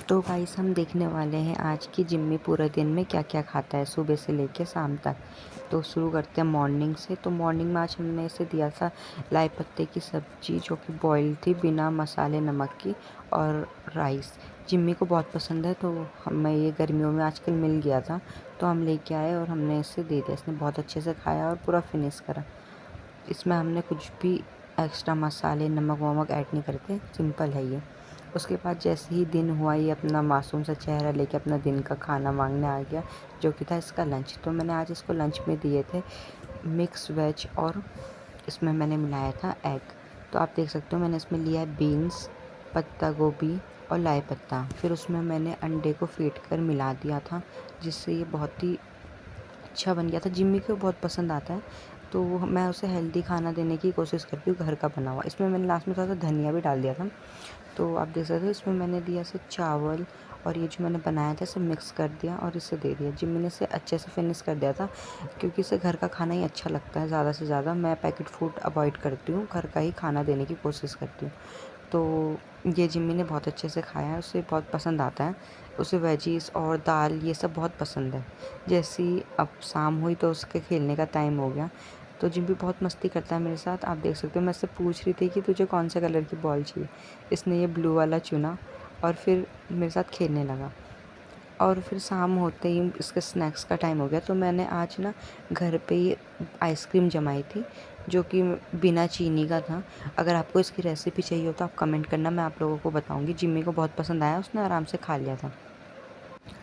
तो गाइस हम देखने वाले हैं आज की जिम्मी पूरे दिन में क्या क्या खाता है सुबह से लेके शाम तक। तो शुरू करते हैं मॉर्निंग से। तो मॉर्निंग में आज हमने इसे दिया था लाई पत्ते की सब्जी जो कि बॉयल थी बिना मसाले नमक की, और राइस। जिम्मी को बहुत पसंद है तो हमें ये गर्मियों में आजकल मिल गया था तो हम लेके आए और हमने इसे दे दिया। इसने बहुत अच्छे से खाया और पूरा फिनिश करा। इसमें हमने कुछ भी एक्स्ट्रा मसाले नमक वमक ऐड नहीं करते, सिंपल है ये। उसके बाद जैसे ही दिन हुआ ये अपना मासूम सा चेहरा लेके अपना दिन का खाना मांगने आ गया, जो कि था इसका लंच। तो मैंने आज इसको लंच में दिए थे मिक्स वेज, और इसमें मैंने मिलाया था एग। तो आप देख सकते हो मैंने इसमें लिया है बीन्स, पत्ता गोभी और लाई पत्ता। फिर उसमें मैंने अंडे को फेंट कर मिला दिया था, जिससे ये बहुत ही अच्छा बन गया था। जिम्मी को बहुत पसंद आता है तो मैं उसे हेल्दी खाना देने की कोशिश करती हूँ, घर का बना हुआ। इसमें मैंने लास्ट में थोड़ा सा धनिया भी डाल दिया था। तो आप देख सकते हो इसमें मैंने दिया से चावल और ये जो मैंने बनाया था इसे मिक्स कर दिया और इसे दे दिया। जिम्मी ने इसे अच्छे से फिनिश कर दिया था, क्योंकि इसे घर का खाना ही अच्छा लगता है ज़्यादा से ज़्यादा। मैं पैकेट फूड अवॉइड करती हूँ, घर का ही खाना देने की कोशिश करती हूँ। तो ये जिम्मी ने बहुत अच्छे से खाया है, उसे बहुत पसंद आता है। उसे वेजीज और दाल ये सब बहुत पसंद है। जैसी अब शाम हुई तो उसके खेलने का टाइम हो गया, तो जिम्मी बहुत मस्ती करता है मेरे साथ। आप देख सकते हो मैं इससे पूछ रही थी कि तुझे कौन से कलर की बॉल चाहिए, इसने ये ब्लू वाला चुना और फिर मेरे साथ खेलने लगा। और फिर शाम होते ही इसके स्नैक्स का टाइम हो गया, तो मैंने आज ना घर पे ही आइसक्रीम जमाई थी, जो कि बिना चीनी का था। अगर आपको इसकी रेसिपी चाहिए हो तो आप कमेंट करना, मैं आप लोगों को बताऊंगी। जिम्मी को बहुत पसंद आया, उसने आराम से खा लिया था।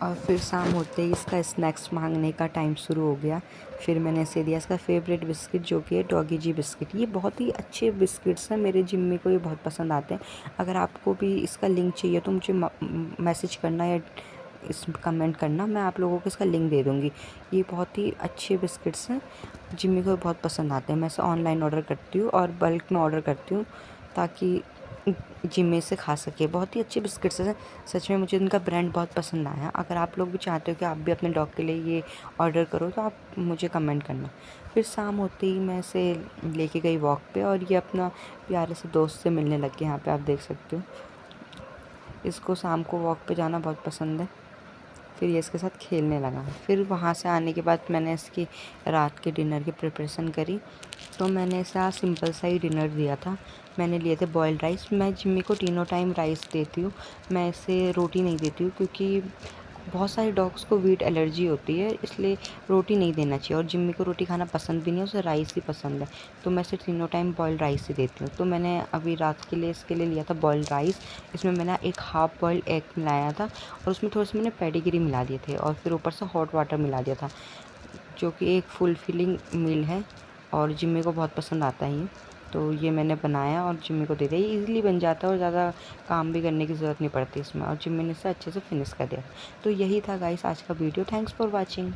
और फिर शाम होते ही इसका स्नैक्स मांगने का टाइम शुरू हो गया। फिर मैंने इसे दिया इसका फेवरेट बिस्किट, जो कि है डॉगी जी बिस्किट। ये बहुत ही अच्छे बिस्किट्स हैं, मेरे जिम्मी को ये बहुत पसंद आते हैं। अगर आपको भी इसका लिंक चाहिए तो मुझे मैसेज करना या इस कमेंट करना, मैं आप लोगों को इसका लिंक दे दूँगी। ये बहुत ही अच्छे बिस्किट्स हैं, जिम्मी को बहुत पसंद आते हैं। मैं इसे ऑनलाइन ऑर्डर करती हूँ और बल्क में ऑर्डर करती हूँ, ताकि जिम्मी से खा सके। बहुत ही अच्छे बिस्किट्स हैं, सच में मुझे इनका ब्रांड बहुत पसंद आया। अगर आप लोग भी चाहते हो कि आप भी अपने डॉग के लिए ये ऑर्डर करो तो आप मुझे कमेंट करना। फिर शाम होते ही मैं इसे लेके गई वॉक पे, और ये अपना प्यारे से दोस्त से मिलने लग गया। यहाँ पे आप देख सकते हो इसको शाम को वॉक पे जाना बहुत पसंद है। फिर ये इसके साथ खेलने लगा। फिर वहाँ से आने के बाद मैंने इसकी रात के डिनर की प्रिपरेशन करी। तो मैंने इसे आज सिंपल सा ही डिनर दिया था। मैंने लिए थे बॉयल्ड राइस। मैं जिम्मी को तीनों टाइम राइस देती हूँ, मैं इसे रोटी नहीं देती हूँ, क्योंकि बहुत सारे डॉग्स को वीट एलर्जी होती है, इसलिए रोटी नहीं देना चाहिए। और जिम्मी को रोटी खाना पसंद भी नहीं है, उसे राइस ही पसंद है। तो मैं इसे तीनों टाइम बॉयल्ड राइस ही देती हूँ। तो मैंने अभी रात के लिए इसके लिए लिया था बॉयल्ड राइस। इसमें मैंने एक हाफ़ बॉयल्ड एग मिलाया था और उसमें थोड़े से मैंने पेडिग्री मिला दिए थे, और फिर ऊपर से हॉट वाटर मिला दिया था, जो कि एक फुलफिलिंग मील है और जिम्मी को बहुत पसंद आता है ये। तो ये मैंने बनाया और जिम्मी को दे दिया। ये ईज़िली बन जाता है और ज़्यादा काम भी करने की ज़रूरत नहीं पड़ती इसमें, और जिम्मी ने इसे अच्छे से फिनिश कर दिया। तो यही था गाइस आज का वीडियो। Thanks for watching.